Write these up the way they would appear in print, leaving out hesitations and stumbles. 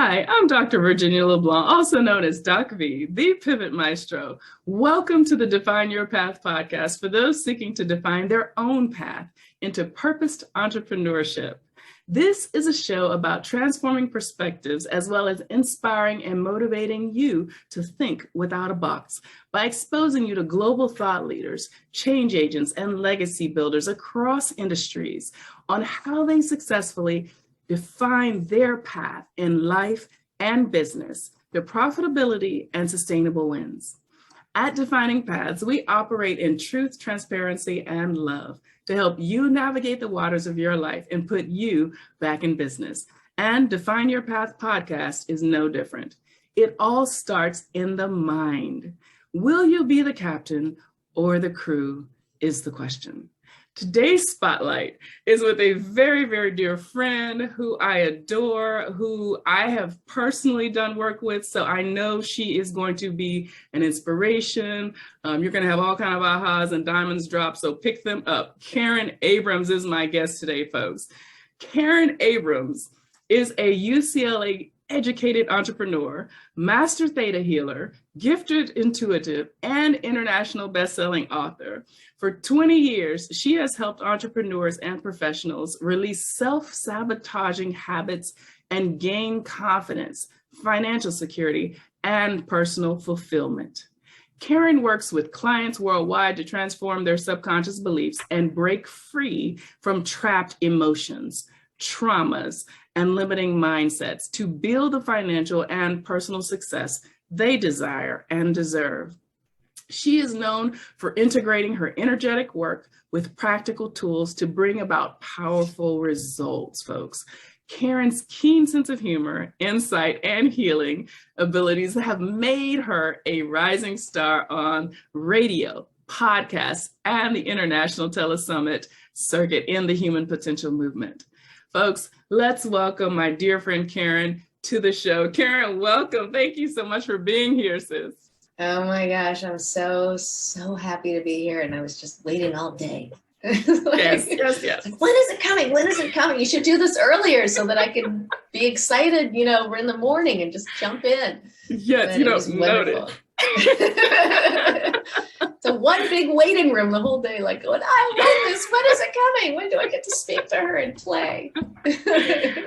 Hi, I'm Dr. Virginia LeBlanc, also known as DocV, the Pivot Maestro. Welcome to the Define Your Path podcast for those seeking to define their own path into purposed entrepreneurship. This is a show about transforming perspectives as well as inspiring and motivating you to think without a box by exposing you to global thought leaders, change agents, and legacy builders across industries on how they successfully define their path in life and business, their profitability and sustainable wins. At Defining Paths, we operate in truth, transparency, and love to help you navigate the waters of your life and put you back in business. And Define Your Path podcast is no different. It all starts in the mind. Will you be the captain or the crew is the question. Today's spotlight is with a very, very dear friend who I adore, who I have personally done work with. So I know she is going to be an inspiration. You're going to have all kinds of ahas and diamonds drop. So pick them up. Karen Abrams is my guest today, folks. Karen Abrams is a UCLA educated entrepreneur, master Theta Healer, gifted intuitive, and international bestselling author. For 20 years, she has helped entrepreneurs and professionals release self-sabotaging habits and gain confidence, financial security, and personal fulfillment. Karen works with clients worldwide to transform their subconscious beliefs and break free from trapped emotions, traumas, and limiting mindsets to build the financial and personal success they desire and deserve. She is known for integrating her energetic work with practical tools to bring about powerful results, folks. Karen's keen sense of humor, insight, and healing abilities have made her a rising star on radio, podcasts, and the international telesummit circuit in the human potential movement. Folks, let's welcome my dear friend Karen to the show. Karen, welcome. Thank you so much for being here, sis. Oh my gosh, I'm so happy to be here. And I was just waiting all day. Yes. When is it coming? When is it coming? You should do this earlier so that I can be excited, we're in the morning and just jump in. Yes, but you don't know it. So one big waiting room the whole day, like going, I love this. When is it coming? When do I get to speak to her and play?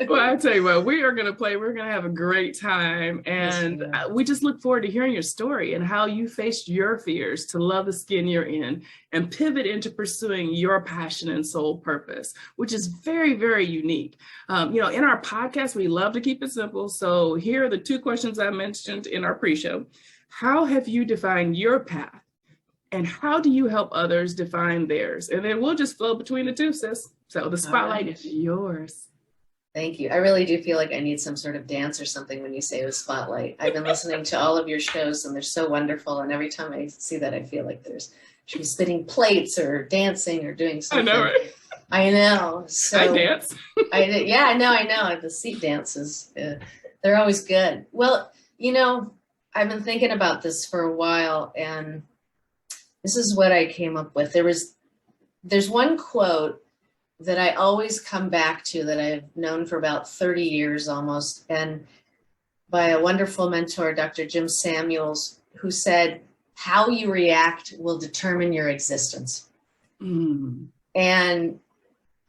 Well, I tell you what, we are going to play. We're going to have a great time. And we just look forward to hearing your story and how you faced your fears to love the skin you're in and pivot into pursuing your passion and soul purpose, which is very, very unique. In our podcast, we love to keep it simple. So here are the two questions I mentioned in our pre-show. How have you defined your path? And how do you help others define theirs? And then we'll just flow between the two, sis. So the spotlight is yours. Thank you. I really do feel like I need some sort of dance or something when you say the spotlight. I've been listening to all of your shows and they're so wonderful. And every time I see that, I feel like should be spinning plates or dancing or doing something. I know, right? I know. So I dance. I know. The seat dances, they're always good. Well, I've been thinking about this for a while, and this is what I came up with. There's one quote that I always come back to that I've known for about 30 years almost, and by a wonderful mentor, Dr. Jim Samuels, who said, how you react will determine your existence. And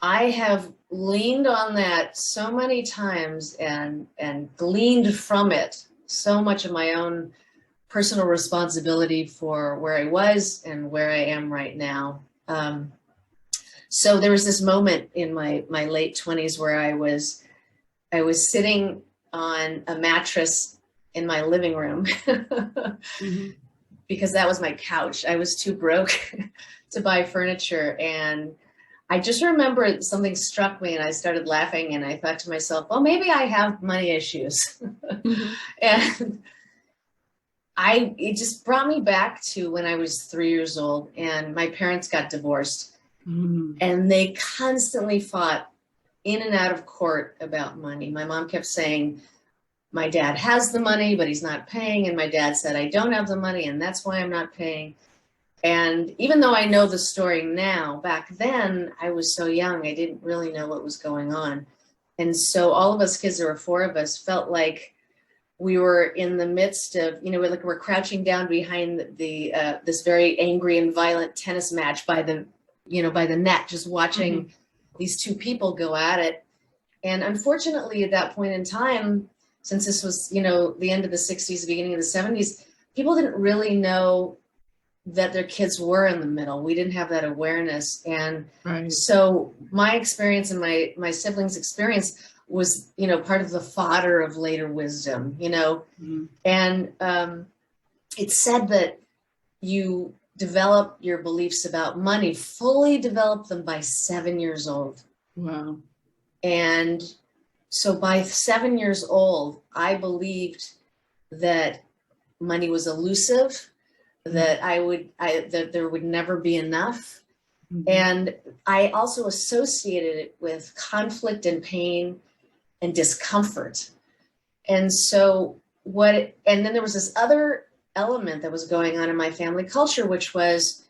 I have leaned on that so many times and gleaned from it so much of my own personal responsibility for where I was and where I am right now. So there was this moment in my late 20s where I was sitting on a mattress in my living room because that was my couch. I was too broke to buy furniture. And I just remember something struck me and I started laughing and I thought to myself, well, maybe I have money issues. And it just brought me back to when I was 3 years old and my parents got divorced and they constantly fought in and out of court about money. My mom kept saying, my dad has the money, but he's not paying. And my dad said, I don't have the money and that's why I'm not paying. And even though I know the story now, back then I was so young, I didn't really know what was going on. And so all of us kids, there were four of us, felt like we were in the midst of, we're crouching down behind the this very angry and violent tennis match by the net, just watching these two people go at it. And unfortunately, at that point in time, since this was, the end of the 60s, beginning of the 70s, people didn't really know that their kids were in the middle. We didn't have that awareness. And so my experience and my siblings' experience was, part of the fodder of later wisdom, and it's said that you develop your beliefs about money, fully develop them by 7 years old. Wow. And so by 7 years old, I believed that money was elusive, that that there would never be enough. And I also associated it with conflict and pain and discomfort. And so and then there was this other element that was going on in my family culture, which was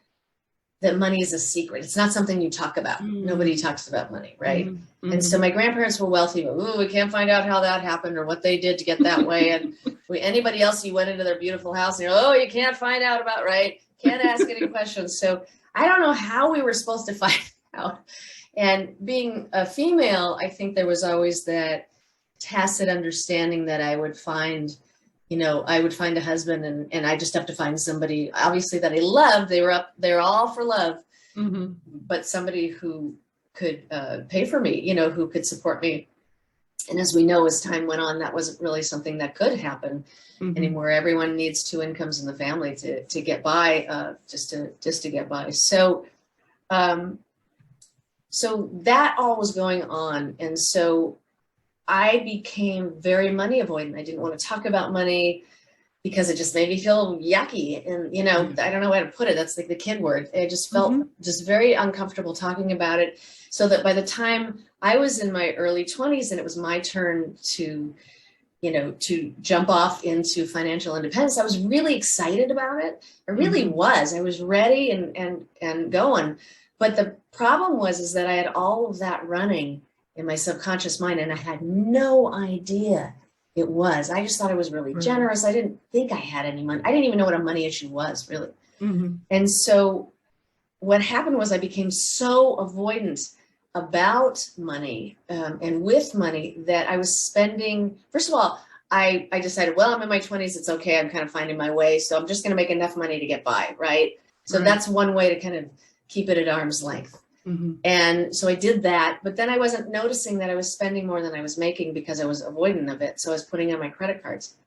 that money is a secret. It's not something you talk about. Nobody talks about money, right? And so my grandparents were wealthy, but we can't find out how that happened or what they did to get that way. And anybody else, you went into their beautiful house and you can't find out about, right? Can't ask any questions. So I don't know how we were supposed to find out. And being a female, I think there was always that tacit understanding that I would find a husband and I just have to find somebody, obviously, that I loved. They were all for love, but somebody who could pay for me, who could support me. And as we know, as time went on, that wasn't really something that could happen anymore. Everyone needs two incomes in the family to get by, just to get by. So, so that all was going on. And so I became very money avoidant. I didn't want to talk about money because it just made me feel yucky. And, I don't know how to put it. That's like the kid word. I just felt just very uncomfortable talking about it. So that by the time I was in my early 20s and it was my turn to jump off into financial independence, I was really excited about it. I really was. I was ready and going. But the problem was that I had all of that running in my subconscious mind, and I had no idea it was. I just thought I was really generous. I didn't think I had any money. I didn't even know what a money issue was, really. And so what happened was I became so avoidant about money and with money that I was spending. First of all, I decided, well, I'm in my 20s. It's okay. I'm kind of finding my way. So I'm just going to make enough money to get by, right? So that's one way to kind of keep it at arm's length. And so I did that, but then I wasn't noticing that I was spending more than I was making because I was avoidant of it. So I was putting on my credit cards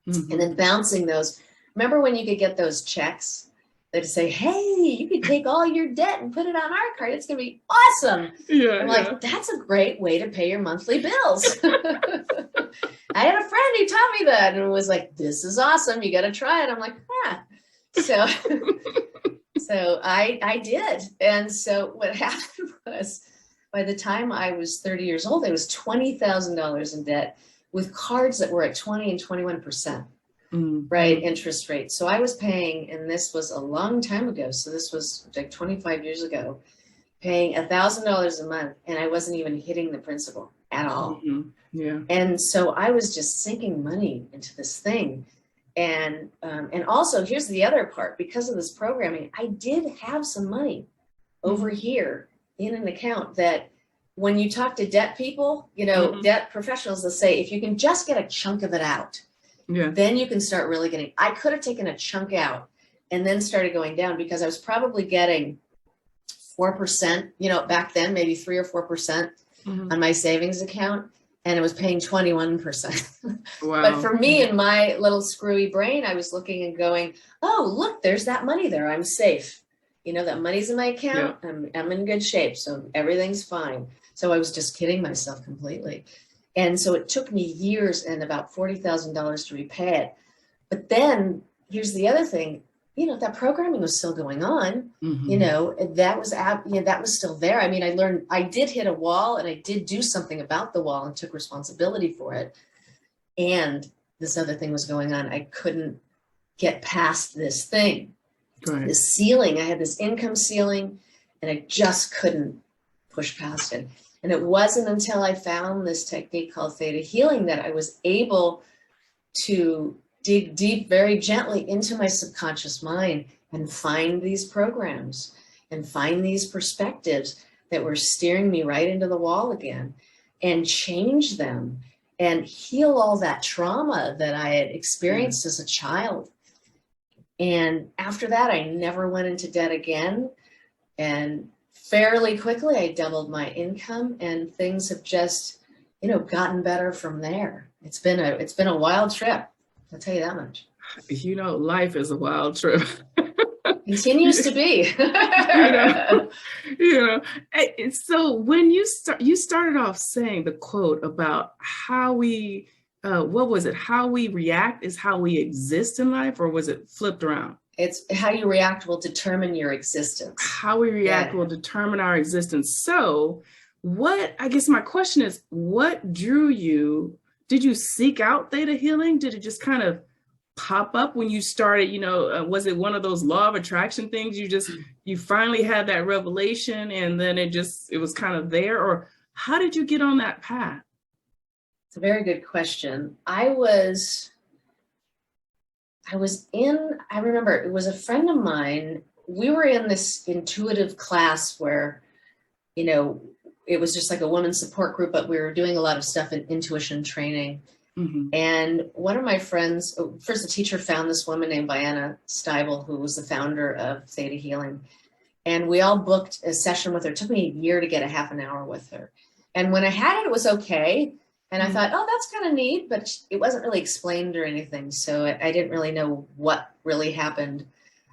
and then bouncing those. Remember when you could get those checks that say, hey, you could take all your debt and put it on our card. It's going to be awesome. I'm like, that's a great way to pay your monthly bills. I had a friend who taught me that and was like, this is awesome. You got to try it. I'm like, So So I did. And so what happened was by the time I was 30 years old, I was $20,000 in debt with cards that were at 20 and 21%, right? Interest rate. So I was paying, and this was a long time ago. So this was like 25 years ago, paying $1,000 a month. And I wasn't even hitting the principal at all. And so I was just sinking money into this thing. And also here's the other part, because of this programming, I did have some money over here in an account that when you talk to debt people, debt professionals, they'll say, if you can just get a chunk of it out, then you can start really getting. I could have taken a chunk out and then started going down because I was probably getting 4%, back then, maybe 3 or 4% on my savings account. And it was paying 21%. Wow. But for me, in my little screwy brain, I was looking and going, oh, look, there's that money there. I'm safe. That money's in my account. I'm in good shape. So everything's fine. So I was just kidding myself completely. And so it took me years and about $40,000 to repay it. But then here's the other thing. That programming was still going on, that was still there. I mean, I did hit a wall and I did do something about the wall and took responsibility for it. And this other thing was going on. I couldn't get past this thing, this ceiling. I had this income ceiling and I just couldn't push past it. And it wasn't until I found this technique called Theta Healing that I was able to dig deep, very gently into my subconscious mind and find these programs and find these perspectives that were steering me right into the wall again, and change them and heal all that trauma that I had experienced as a child. And after that, I never went into debt again. And fairly quickly, I doubled my income, and things have just, gotten better from there. It's been a wild trip. I'll tell you that much. Life is a wild trip. Continues to be. So when you started off saying the quote about how we, what was it? How we react is how we exist in life, or was it flipped around? It's how you react will determine your existence. How we react will determine our existence. So I guess my question is, what drew you? Did you seek out Theta Healing? Did it just kind of pop up when you started, was it one of those law of attraction things? You finally had that revelation and then it was kind of there, or how did you get on that path? It's a very good question. I remember it was a friend of mine. We were in this intuitive class where, it was just like a women's support group, but we were doing a lot of stuff in intuition training. Mm-hmm. And one of my friends, first the teacher found this woman named Diana Steibel, who was the founder of Theta Healing. And we all booked a session with her. It took me a year to get a half an hour with her. And when I had it, it was okay. And I thought, oh, that's kind of neat, but it wasn't really explained or anything. So I didn't really know what really happened.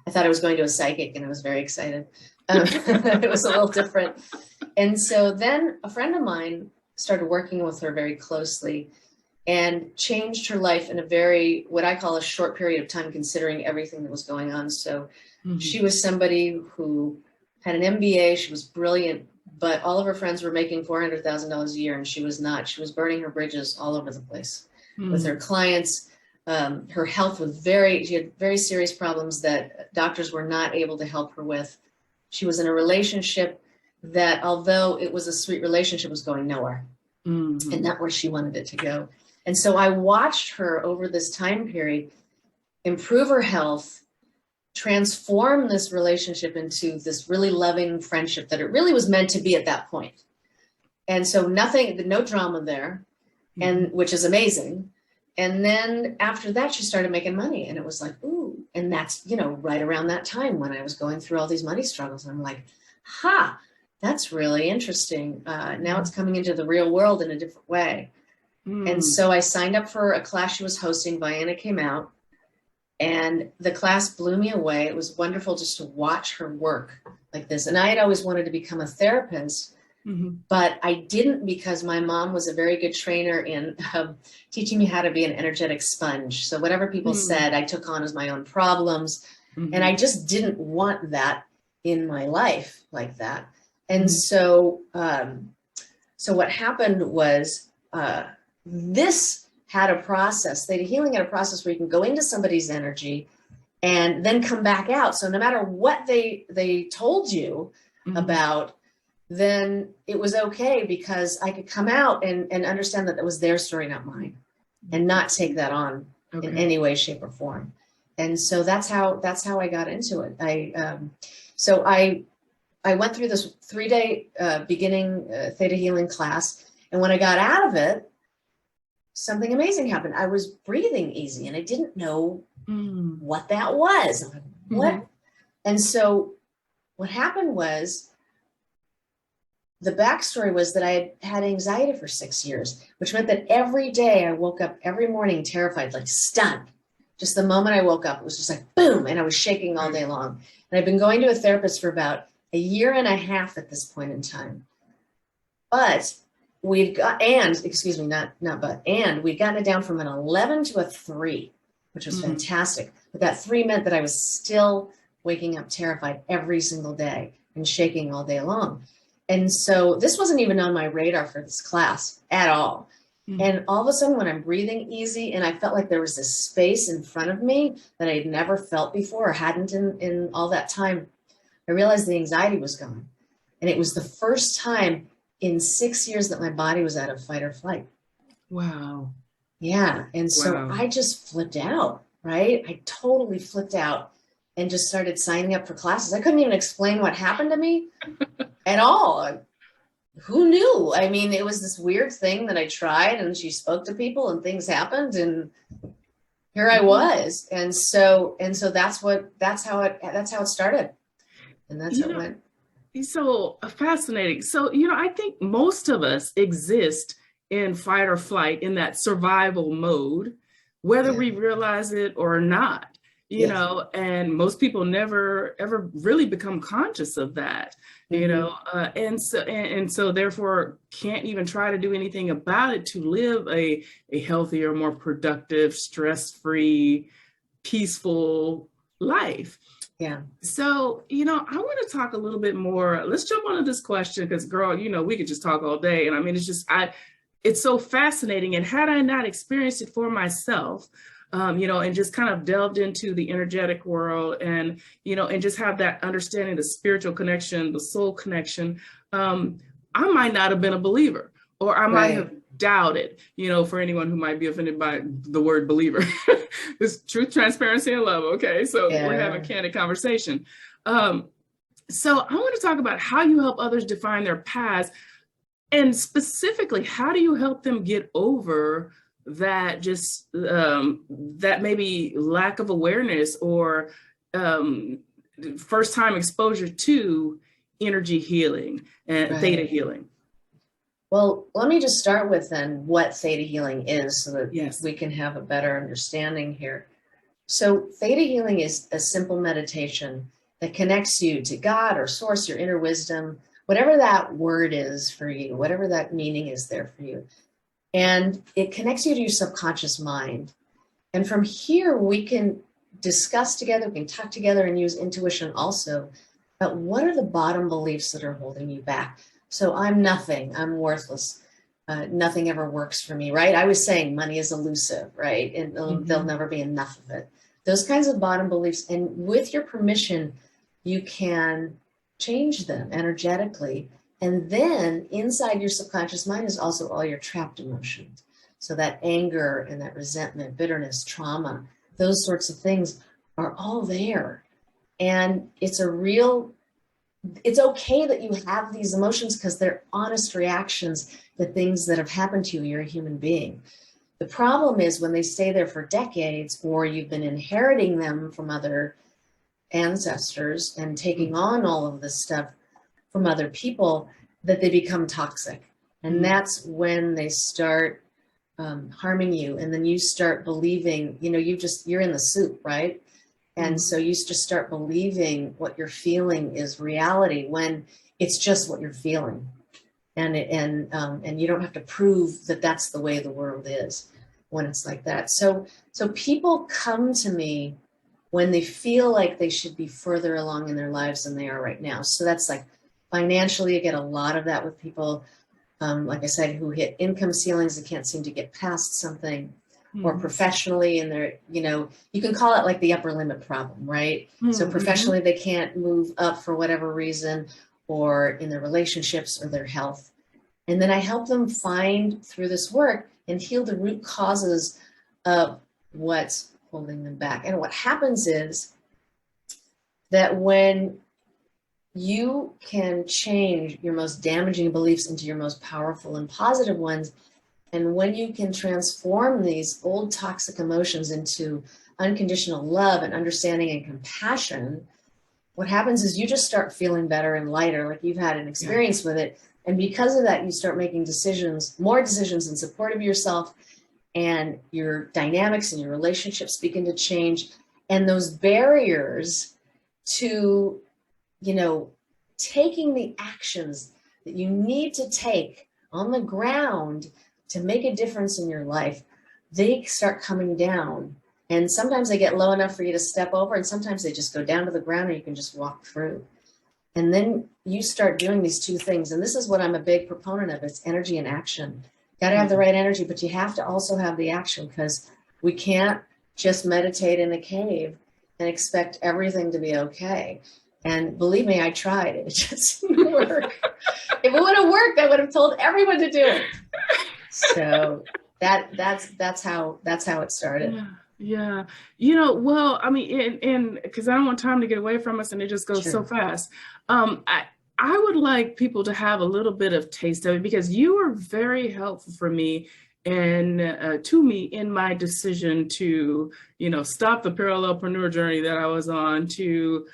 I thought I was going to a psychic and I was very excited. It was a little different. And so then a friend of mine started working with her very closely and changed her life in a very, what I call a short period of time, considering everything that was going on. So she was somebody who had an MBA. She was brilliant, but all of her friends were making $400,000 a year and she was not. She was burning her bridges all over the place with her clients. Her health was she had very serious problems that doctors were not able to help her with. She was in a relationship that, although it was a sweet relationship, was going nowhere and not where she wanted it to go. And so I watched her over this time period improve her health, transform this relationship into this really loving friendship that it really was meant to be at that point. And so no drama there, and which is amazing. And then after that, she started making money, and it was like, ooh, and that's, right around that time when I was going through all these money struggles. And I'm like, that's really interesting. Now it's coming into the real world in a different way. And so I signed up for a class she was hosting. Vienna came out, and the class blew me away. It was wonderful just to watch her work like this. And I had always wanted to become a therapist, but I didn't, because my mom was a very good trainer in teaching me how to be an energetic sponge. So whatever people said, I took on as my own problems. And I just didn't want that in my life like that. And so what happened was, this had a process. Theta Healing had a process where you can go into somebody's energy and then come back out. So no matter what they told you about, then it was okay, because I could come out and understand that it was their story, not mine, and not take that on in any way, shape, or form. And so that's how I got into it. I went through this 3-day beginning Theta Healing class, and when I got out of it, something amazing happened. I was breathing easy, and I didn't know what that was. I'm like, what? And so what happened was, the backstory was that I had anxiety for 6 years, which meant that every day I woke up every morning terrified, like stunned. Just the moment I woke up, it was just like, boom, and I was shaking all day long. And I've been going to a therapist for about a year and a half at this point in time. But we'd gotten it down from an 11 to a 3, which was fantastic. But that 3 meant that I was still waking up terrified every single day and shaking all day long. And so this wasn't even on my radar for this class at all. And all of a sudden, when I'm breathing easy, and I felt like there was this space in front of me that I had never felt before, or hadn't in all that time, I realized the anxiety was gone. And it was the first time in 6 years that my body was out of fight or flight. Wow. Yeah. And so Wow. I just flipped out, right? I totally flipped out and just started signing up for classes. I couldn't even explain what happened to me at all. Who knew? I mean, it was this weird thing that I tried, and she spoke to people and things happened, and here I was. And so that's how it started. And that's You how it know, went. so fascinating. So, I think most of us exist in fight or flight in that survival mode, whether Yeah. we realize it or not, Yes. and most people never ever really become conscious of that, Hmm. and so therefore can't even try to do anything about it to live a healthier, more productive, stress-free, peaceful life. Yeah. So, I want to talk a little bit more. Let's jump onto this question because, girl, we could just talk all day. And I mean, it's so fascinating. And had I not experienced it for myself, and just kind of delved into the energetic world and just have that understanding, the spiritual connection, the soul connection, I might not have been a believer, or I might have Right. doubted, for anyone who might be offended by the word believer. It's truth, transparency, and love. Okay. So we're having Yeah. candid conversation. So I want to talk about how you help others define their paths, and specifically, how do you help them get over that that maybe lack of awareness or um, first time exposure to energy healing and theta Right. healing? Well, let me just start with then what theta healing is so that Yes. we can have a better understanding here. So, theta healing is a simple meditation that connects you to God or source, your inner wisdom, whatever that word is for you, whatever that meaning is there for you. And it connects you to your subconscious mind. And from here, we can discuss together, we can talk together and use intuition also. But what are the bottom beliefs that are holding you back? So I'm nothing, I'm worthless. Nothing ever works for me, right? I was saying money is elusive, right? And there'll Mm-hmm. never be enough of it. Those kinds of bottom beliefs. And with your permission, you can change them energetically. And then inside your subconscious mind is also all your trapped emotions. So that anger and that resentment, bitterness, trauma, those sorts of things are all there. And it's okay that you have these emotions because they're honest reactions to things that have happened to you. You're a human being. The problem is when they stay there for decades, or you've been inheriting them from other ancestors and taking on all of this stuff from other people, that they become toxic. And Mm-hmm. that's when they start harming you. And then you start believing, you're in the soup, right? And so you just start believing what you're feeling is reality when it's just what you're feeling. And you don't have to prove that that's the way the world is when it's like that. So people come to me when they feel like they should be further along in their lives than they are right now. So that's like financially, I get a lot of that with people, like I said, who hit income ceilings and can't seem to get past something, or Mm-hmm. professionally, and they're, you can call it like the upper limit problem, right? So Mm-hmm. professionally, they can't move up for whatever reason, or in their relationships or their health. And then I help them find through this work and heal the root causes of what's holding them back. And what happens is that when you can change your most damaging beliefs into your most powerful and positive ones, and when you can transform these old toxic emotions into unconditional love and understanding and compassion, what happens is you just start feeling better and lighter, like you've had an Yeah. experience with it. And because of that, you start making more decisions in support of yourself, and your dynamics and your relationships begin to change. And those barriers to, you know, taking the actions that you need to take on the ground to make a difference in your life, they start coming down. And sometimes they get low enough for you to step over, and sometimes they just go down to the ground and you can just walk through. And then you start doing these two things. And this is what I'm a big proponent of. It's energy and action. Got to have the right energy, but you have to also have the action, because we can't just meditate in a cave and expect everything to be okay. And believe me, I tried. It just didn't work. If it would have worked, I would have told everyone to do it. So that's how it started. Yeah. Yeah. Well, I mean, and because I don't want time to get away from us and it just goes so Sure. fast. I would like people to have a little bit of taste of it because you were very helpful for me and to me in my decision to, stop the parallelpreneur journey that I was on to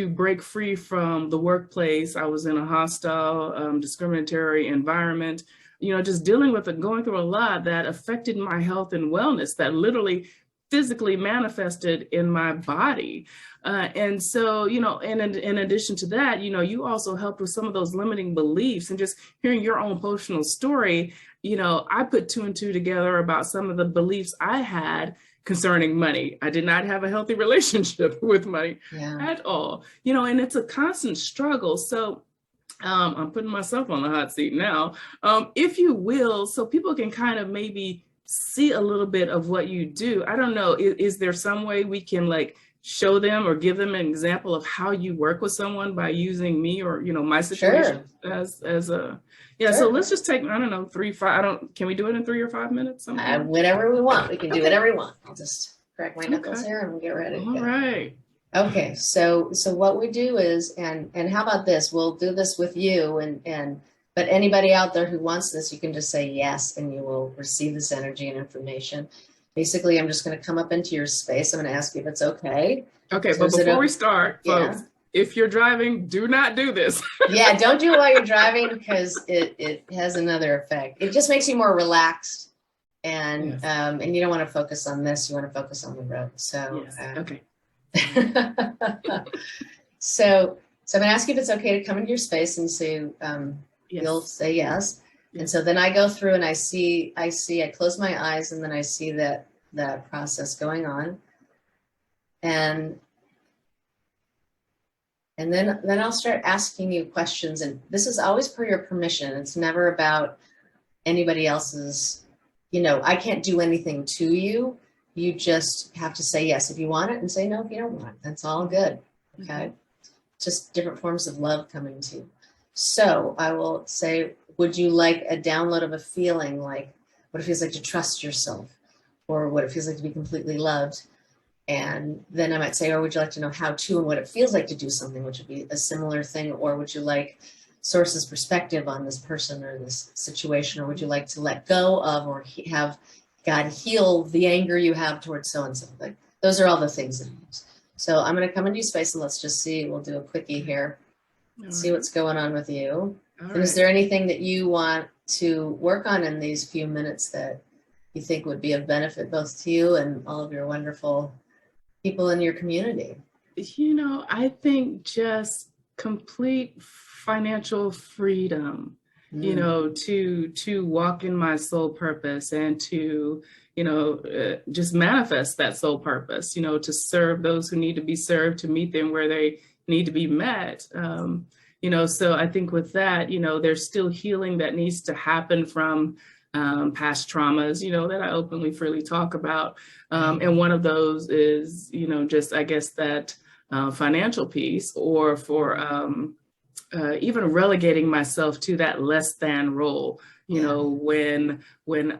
break free from the workplace. I was in a hostile, discriminatory environment, just dealing with it, going through a lot that affected my health and wellness that literally physically manifested in my body. And so, and in addition to that, you also helped with some of those limiting beliefs and just hearing your own personal story. I put two and two together about some of the beliefs I had concerning money. I did not have a healthy relationship with money at all, and it's a constant struggle. So I'm putting myself on the hot seat now, if you will, so people can kind of maybe see a little bit of what you do. I don't know, is there some way we can like show them or give them an example of how you work with someone by using me or, my situation as a, so let's just take, I don't know, 3, 5, can we do it in 3 or 5 minutes? Whatever we want, we can do whatever we want. I'll just crack my knuckles here and we'll get ready. All right. Okay, so what we do is, and how about this? We'll do this with you, but anybody out there who wants this, you can just say yes, and you will receive this energy and information. Basically, I'm just going to come up into your space. I'm going to ask you if it's okay. Okay, so but before we start, folks, if you're driving, do not do this. Yeah, don't do it while you're driving because it has another effect. It just makes you more relaxed, and you don't want to focus on this. You want to focus on the road. So okay. So I'm going to ask you if it's okay to come into your space, and so you'll say yes. And so then I go through and I close my eyes, and then I see that process going on, and then I'll start asking you questions, and this is always per your permission. It's never about anybody else's. I can't do anything to you. You just have to say yes if you want it and say no if you don't want it. That's all good. Okay. Just different forms of love coming to you. So I will say, would you like a download of a feeling like what it feels like to trust yourself, or what it feels like to be completely loved? And then I might say, or would you like to know how to and what it feels like to do something, which would be a similar thing? Or would you like source's perspective on this person or this situation? Or would you like to let go of or have God heal the anger you have towards so-and-so? Like, those are all the things that I use. So I'm going to come into space and let's just see. We'll do a quickie here. See what's going on with you. And is there anything that you want to work on in these few minutes that you think would be of benefit both to you and all of your wonderful people in your community? I think just complete financial freedom. To walk in my soul purpose and to, just manifest that soul purpose, to serve those who need to be served, to meet them where they need to be met. So I think with that, there's still healing that needs to happen from past traumas, that I openly, freely talk about. And one of those is, just, I guess, that financial piece, or for even relegating myself to that less than role, when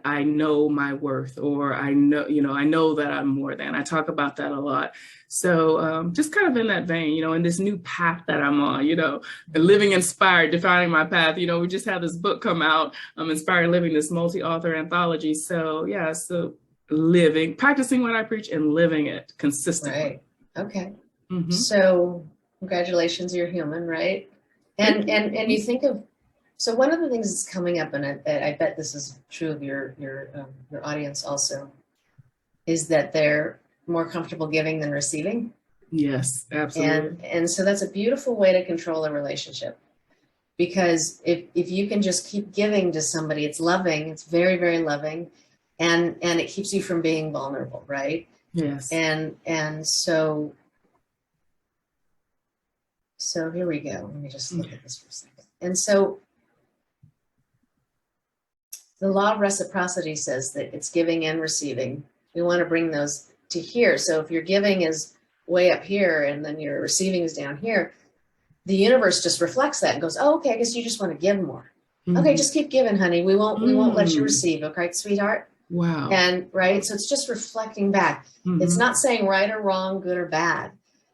I know my worth, or I know that I'm more than. I talk about that a lot. So just kind of in that vein, in this new path that I'm on, living inspired, defining my path. We just had this book come out, Inspired Living, this multi-author anthology. So so living, practicing what I preach and living it consistently. Right. Okay. Mm-hmm. So congratulations, you're human, right? And you think of, so one of the things that's coming up, and I bet this is true of your audience also, is that they're more comfortable giving than receiving. Yes, absolutely. And so that's a beautiful way to control a relationship, because if you can just keep giving to somebody, it's loving, it's very, very loving, and it keeps you from being vulnerable, right? Yes. And so here we go. Let me just look at this for a second. And so the law of reciprocity says that it's giving and receiving. We want to bring those to here. So if your giving is way up here and then your receiving is down here, the universe just reflects that and goes, oh, okay, I guess you just want to give more. Okay, just keep giving, honey. We won't let you Mm. receive. Okay, sweetheart. Wow. And right, so it's just reflecting back. It's not saying right or wrong, good or bad.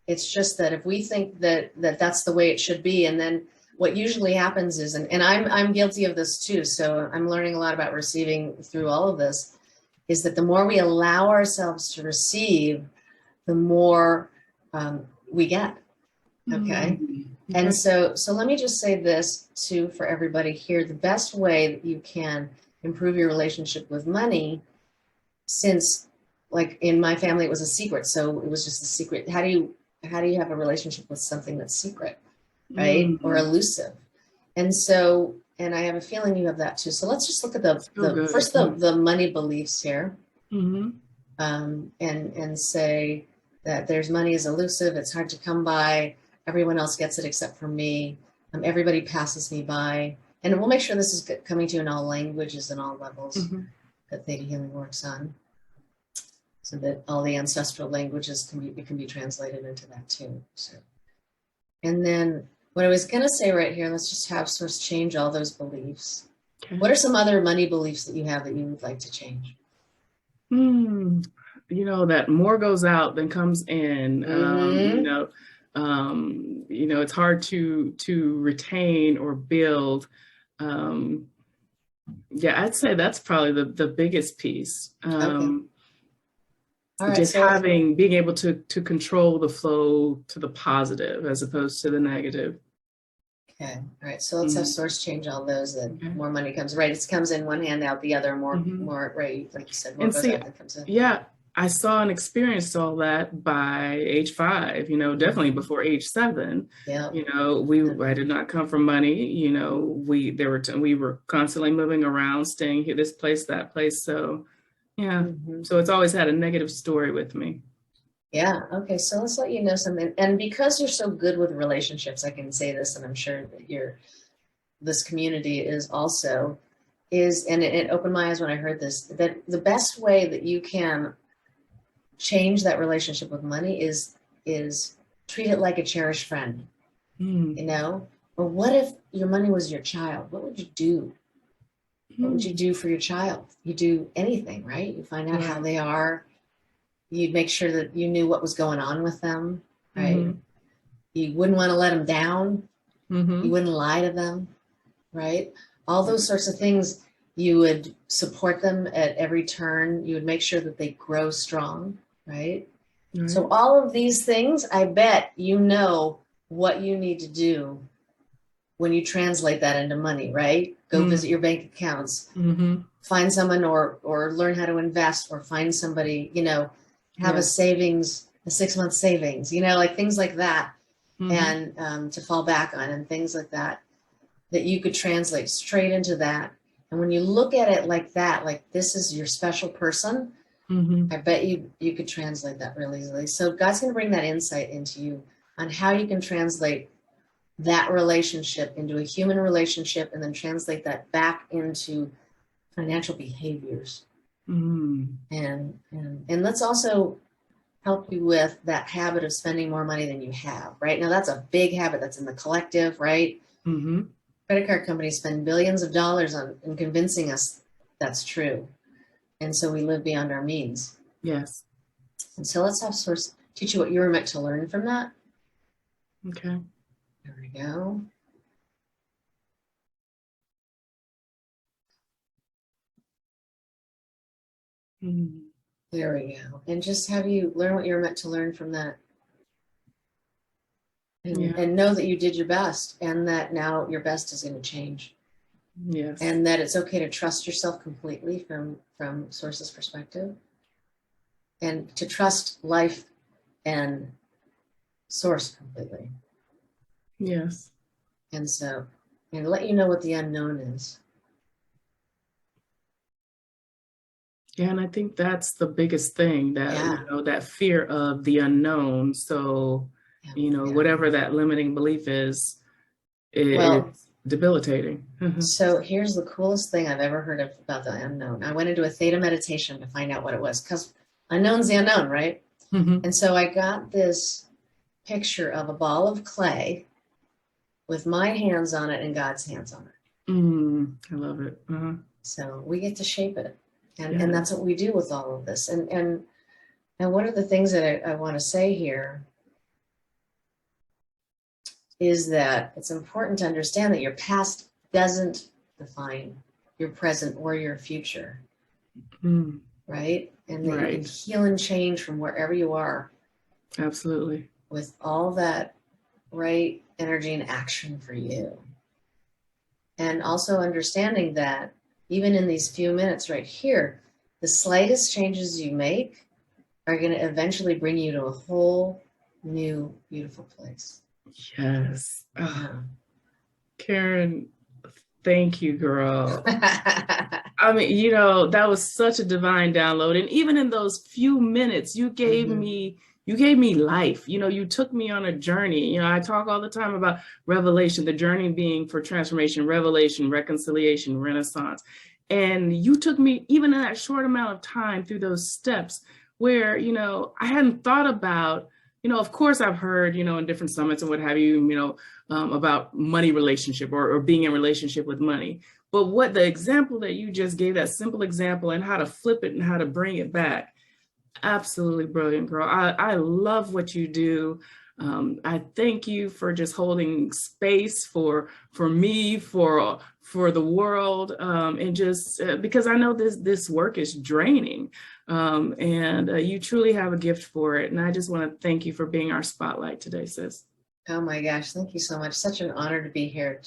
It's just that if we think that that's the way it should be, and then what usually happens is, and I'm guilty of this too, so I'm learning a lot about receiving through all of this, is that the more we allow ourselves to receive, the more we get. Okay. And so let me just say this too for everybody here. The best way that you can improve your relationship with money, since like in my family it was a secret, so it was just a secret. How do you have a relationship with something that's secret, right? Or elusive? And so, and I have a feeling you have that too. So let's just look at the money beliefs here, and say that there's money is elusive. It's hard to come by. Everyone else gets it except for me. Everybody passes me by. And we'll make sure this is coming to you in all languages and all levels that Theta Healing works on, so that all the ancestral languages can be translated into that too. So, and then what I was going to say right here, let's just have Source change all those beliefs. Okay. What are some other money beliefs that you have that you would like to change? You know, that more goes out than comes in. It's hard to retain or build. I'd say that's probably the biggest piece. Okay. All right, just being able to control the flow to the positive as opposed to the negative. Okay. All right. So let's have Source change all those. That more money comes. Right. It comes in one hand, out the other. More. Right. Like you said, more goes out than comes in. Yeah. I saw and experienced all that by age 5, definitely before age 7. Yeah. I did not come from money. We were constantly moving around, staying here, this place, that place. So, yeah. So it's always had a negative story with me. Yeah. Okay. So let's let you know something. And because you're so good with relationships, I can say this, and I'm sure that this community is also, and it opened my eyes when I heard this, that the best way that you can change that relationship with money is treat it like a cherished friend. Well, what if your money was your child? What would you do? What would you do for your child? You do anything, right? You find out how they are. You'd make sure that you knew what was going on with them, right? You wouldn't want to let them down. You wouldn't lie to them, right? All those sorts of things. You would support them at every turn. You would make sure that they grow strong, right? So all of these things, I bet you know what you need to do when you translate that into money, right? Go visit your bank accounts, find someone or learn how to invest, or find somebody, have a savings, a 6-month savings, like things like that, and to fall back on, and things like that you could translate straight into that. And when you look at it like that, like this is your special person, I bet you could translate that really easily. So God's going to bring that insight into you on how you can translate that relationship into a human relationship, and then translate that back into financial behaviors. And let's also help you with that habit of spending more money than you have. Right now, that's a big habit that's in the collective, right? Credit card companies spend billions of dollars in convincing us that's true, and so we live beyond our means. Yes. And so let's have Source teach you what you were meant to learn from that. Okay. There we go. There we go. And just have you learn what you're meant to learn from that. And know that you did your best, and that now your best is going to change. Yes. And that it's okay to trust yourself completely from Source's perspective, and to trust life and Source completely. Yes. And so, and let you know what the unknown is. Yeah, and I think that's the biggest thing, that that fear of the unknown. So, whatever that limiting belief is, it's debilitating. So here's the coolest thing I've ever heard of about the unknown. I went into a theta meditation to find out what it was, because unknown's the unknown, right? And so I got this picture of a ball of clay with my hands on it and God's hands on it. I love it. So we get to shape it. And Yeah. that's what we do with all of this. And one of the things that I want to say here is that it's important to understand that your past doesn't define your present or your future, right? And that you can heal and change from wherever you are. Absolutely. With all that right energy and action for you. And also understanding that even in these few minutes right here, the slightest changes you make are going to eventually bring you to a whole new, beautiful place. Yes. Karen, thank you, girl. I mean, you know, that was such a divine download. And even in those few minutes, you gave me life. You know, you took me on a journey. You know, I talk all the time about revelation, the journey being for transformation, revelation, reconciliation, renaissance. And you took me even in that short amount of time through those steps where, you know, I hadn't thought about, you know, of course I've heard, you know, in different summits and what have you, you know, about money relationship or being in relationship with money. But what the example that you just gave, that simple example, and how to flip it and how to bring it back, absolutely brilliant, girl. I love what you do. I thank you for just holding space for me, for the world, and just because I know this work is draining, and you truly have a gift for it. And I just want to thank you for being our spotlight today, sis. Oh my gosh, thank you so much. Such an honor to be here.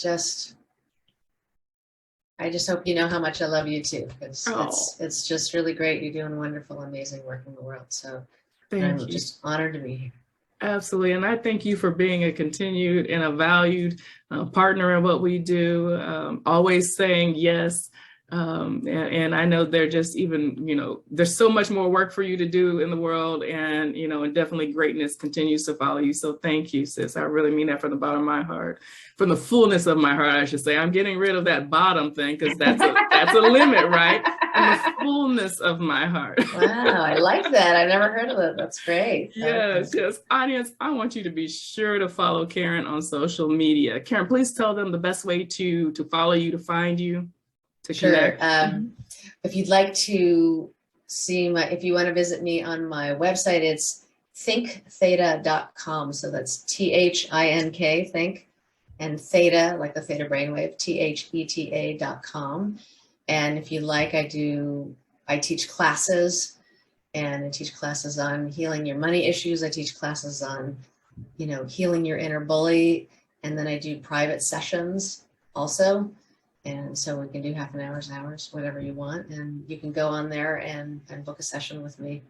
I just hope you know how much I love you too. It's just really great. You're doing wonderful, amazing work in the world. So I'm just honored to be here. Absolutely. And I thank you for being a continued and a valued partner in what we do, always saying yes. And I know they're just even, you know, there's so much more work for you to do in the world, and, you know, and definitely greatness continues to follow you. So thank you, sis. I really mean that from the bottom of my heart, from the fullness of my heart, I should say. I'm getting rid of that bottom thing because that's a limit, right? From the fullness of my heart. Wow, I like that. I've never heard of it. That's great. Yes, yes. Audience, I want you to be sure to follow Karen on social media. Karen, please tell them the best way to follow you, to find you. Sure. If you'd like to see if you want to visit me on my website, it's thinktheta.com. So that's THINK, think, and theta, like the theta brainwave, THETA.com. And if you'd like, I teach classes, and I teach classes on healing your money issues. I teach classes on, you know, healing your inner bully. And then I do private sessions also. And so we can do half an hours, whatever you want. And you can go on there and book a session with me.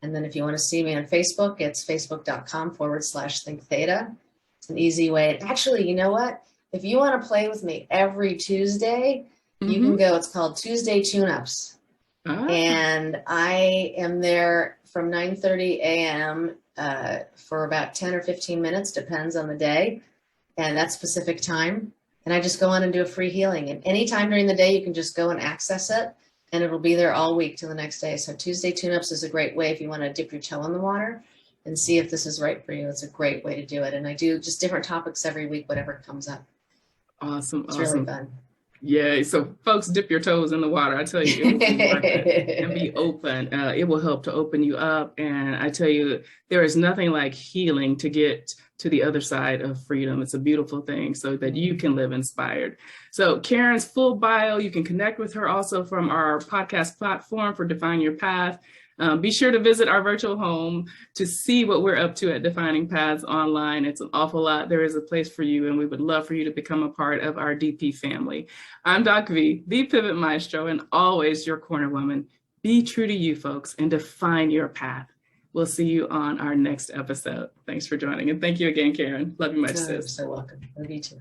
And then if you want to see me on Facebook, it's facebook.com/thinktheta. It's an easy way. Actually, you know what? If you want to play with me every Tuesday, you can go. It's called Tuesday Tune-Ups. And I am there from 9:30 a.m. For about 10 or 15 minutes, depends on the day. And that's Pacific time. And I just go on and do a free healing. And anytime during the day, you can just go and access it, and it'll be there all week till the next day. So Tuesday Tune-Ups is a great way if you want to dip your toe in the water and see if this is right for you. It's a great way to do it. And I do just different topics every week, whatever comes up. Awesome. It's really fun. Yeah, so folks, dip your toes in the water. I tell you, it will be worth it. And be open. It will help to open you up. And I tell you, there is nothing like healing to get to the other side of freedom. It's a beautiful thing so that you can live inspired. So Karen's full bio, you can connect with her also from our podcast platform for Define Your Path. Be sure to visit our virtual home to see what we're up to at Defining Paths online. It's an awful lot. There is a place for you, and we would love for you to become a part of our DP family. I'm DocV, the Pivot Maestro, and always your corner woman. Be true to you, folks, and define your path. We'll see you on our next episode. Thanks for joining, and thank you again, Karen. Love you much, sis. You're so welcome. Love you too.